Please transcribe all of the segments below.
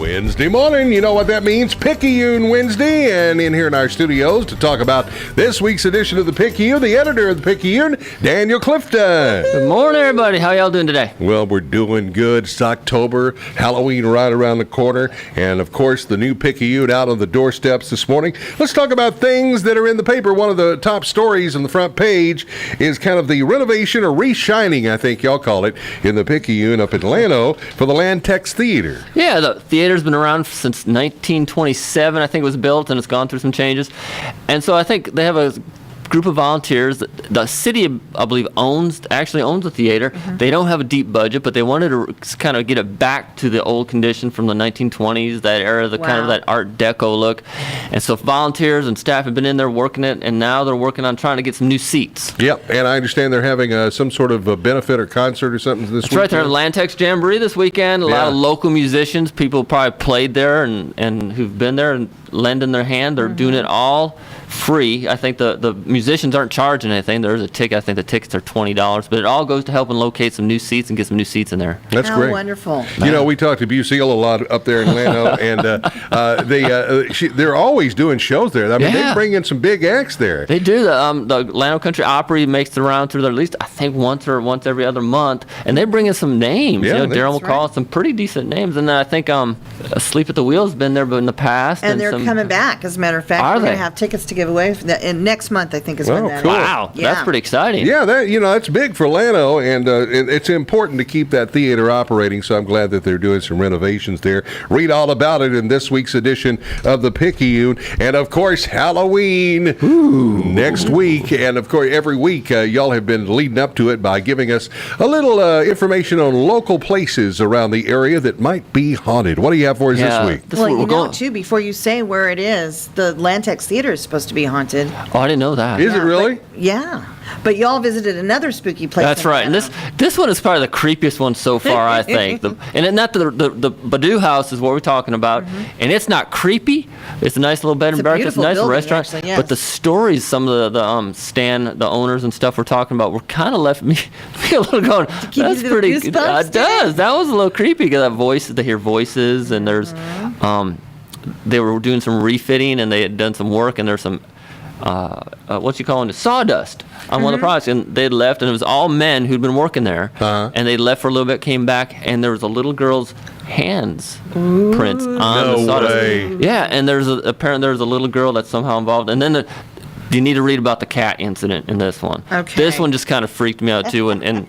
Wednesday morning, you know what that means, Picayune Wednesday, and in here in our studios to talk about this week's edition of the Picayune, the editor of the Picayune, Daniel Clifton. Good morning, everybody. How y'all doing today? Well, we're doing good. It's October, Halloween right around the corner, and of course, the new Picayune out on the doorsteps this morning. Let's talk about things that are in the paper. One of the top stories on the front page is kind of the renovation or reshining, I think y'all call it, in the Picayune up in Llano for the LanTex Theater. Yeah, the theater's been around since 1927, I think it was built, and it's gone through some changes. And so I think they have a group of volunteers. The city, I believe, actually owns the theater. Mm-hmm. They don't have a deep budget, but they wanted to kind of get it back to the old condition from the 1920s, that era, kind of that Art Deco look. And so volunteers and staff have been in there working it, and now they're working on trying to get some new seats. Yep, and I understand they're having some sort of a benefit or concert or something this weekend. That's right, they're at LanTex Jamboree this weekend. A lot of local musicians, people probably played there and who've been there and lending their hand. They're doing it all free. I think the musicians aren't charging anything. There's a ticket. I think the tickets are $20, but it all goes to helping locate some new seats and get some new seats in there. That's great. How wonderful. You know, we talked to Busille a lot up there in Llano, and they're always doing shows there. I mean, they bring in some big acts there. They do. The Llano Country Opry makes the round through there at least, I think, once every other month, and they bring in some names. Yeah, Daryl McCall, some pretty decent names, and then I think Sleep at the Wheel's been there, but in the past. And they're coming back, as a matter of fact. Are we're they? going to have tickets to give away and next month, I think, is when that cool. is. Wow, Yeah. that's pretty exciting. Yeah, that's big for Llano, and it's important to keep that theater operating, so I'm glad that they're doing some renovations there. Read all about it in this week's edition of the Picayune. And, of course, Halloween next week. And, of course, every week y'all have been leading up to it by giving us a little information on local places around the area that might be haunted. What do you have for us this week? Well, too, before you say where it is, the LanTex Theater is supposed to be haunted. Oh, I didn't know that. Is it really? But y'all visited another spooky place. That's right. And this one is probably the creepiest one so far, I think. The Badu house is what we're talking about. And it's not creepy. It's a nice little bed and breakfast, nice little restaurant. Actually, yes. But the stories, some of the owners and stuff we're talking about, were kind of left me a little going, that's pretty good. It does. That was a little creepy because to hear voices, and there's they were doing some refitting, and they had done some work, and there's some sawdust on one of the products, and they'd left, and it was all men who'd been working there, and they left for a little bit, came back, and there was a little girl's hands prints on the sawdust. Way. Yeah, and apparently there's a little girl that's somehow involved, and then you need to read about the cat incident in this one. Okay. This one just kind of freaked me out too, and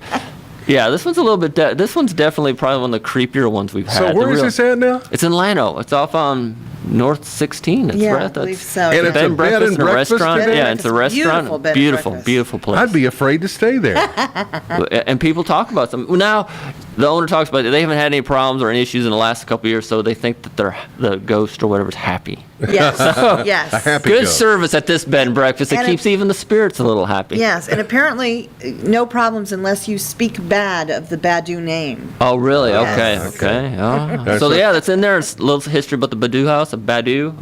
yeah, this one's a little bit. This one's definitely probably one of the creepier ones we've had. So where is this at now? It's in Llano. It's off on North 16. It's I believe so. And it's a bed and breakfast restaurant. today? Yeah, it's a restaurant. Beautiful place. I'd be afraid to stay there. And people talk about them. Now, the owner talks about it. They haven't had any problems or any issues in the last couple of years, so they think that the ghost or whatever is happy. Yes. Yes. A happy Good ghost. service at this bed and breakfast. It keeps even the spirits a little happy. Yes, and apparently no problems unless you speak bad of the Badu name. Oh, really? Yes. Okay. Oh. So, that's in there. It's a little history about the Badu house, Badu.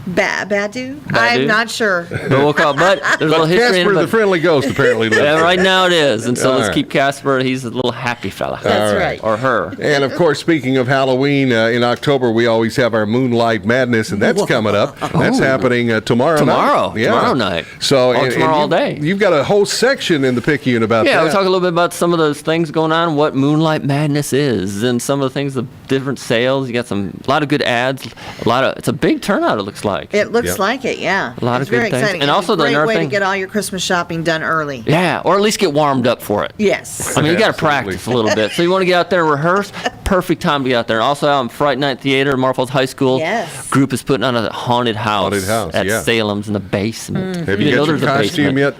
Badu? I'm not sure. But we'll call it, but there's a little history in it. Casper the Friendly Ghost apparently lives there. Right now it is, and so All let's right. keep Casper. He's a little happy fella. That's right. Or her. And, of course, speaking of Halloween, in October, we always have our Moonlight Madness, and that's coming up. That's happening tomorrow night. Tomorrow night. So, tomorrow all day. You've got a whole section in the Picayune about that. Yeah, we'll talk a little bit about some of those things going on, what Moonlight Madness is, and some of the things, the different sales. You got a lot of good ads. It's a big turnout, it looks like. It looks like it, yeah. A lot it's of good very things. exciting. And also a great another way thing, to get all your Christmas shopping done early. Yeah, or at least get warmed up for it. Yes. I mean, you got to Absolutely. practice a little bit. So you want to get out there and rehearse, perfect time to get out there. Also, out in Fright Night Theater, Marfalls High School. Yes. Group is putting on a haunted house. At Salem's in the basement. Have you got your costume yet?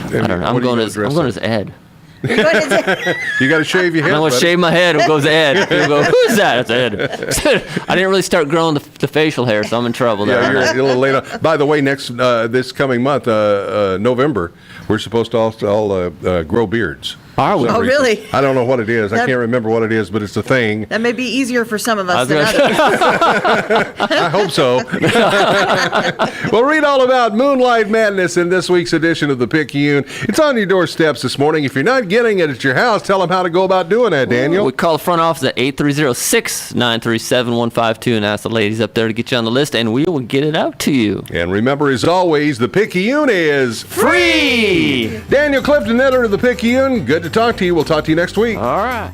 I don't know. I'm going as Ed. You got to shave your head. I'm going to shave my head. It goes Ed. People go, who's that? It's Ed. I didn't really start growing the facial hair, so I'm in trouble there. Yeah, you're a little late on. By the way, this coming month, November, we're supposed to all grow beards. Are we? Oh, really? I don't know what it is. I That- can't remember what it is, but it's a thing. That may be easier for some of us was than gonna others. I hope so. Well, read all about Moonlight Madness in this week's edition of the Picayune. It's on your doorsteps this morning. If you're not getting it at your house, tell them how to go about doing that, Daniel. We call the front office at 830-693-7152 and ask the ladies up there to get you on the list, and we will get it out to you. And remember, as always, the Picayune is Free! Daniel Clifton, editor of the Picayune. Good to talk to you. We'll talk to you next week. All right.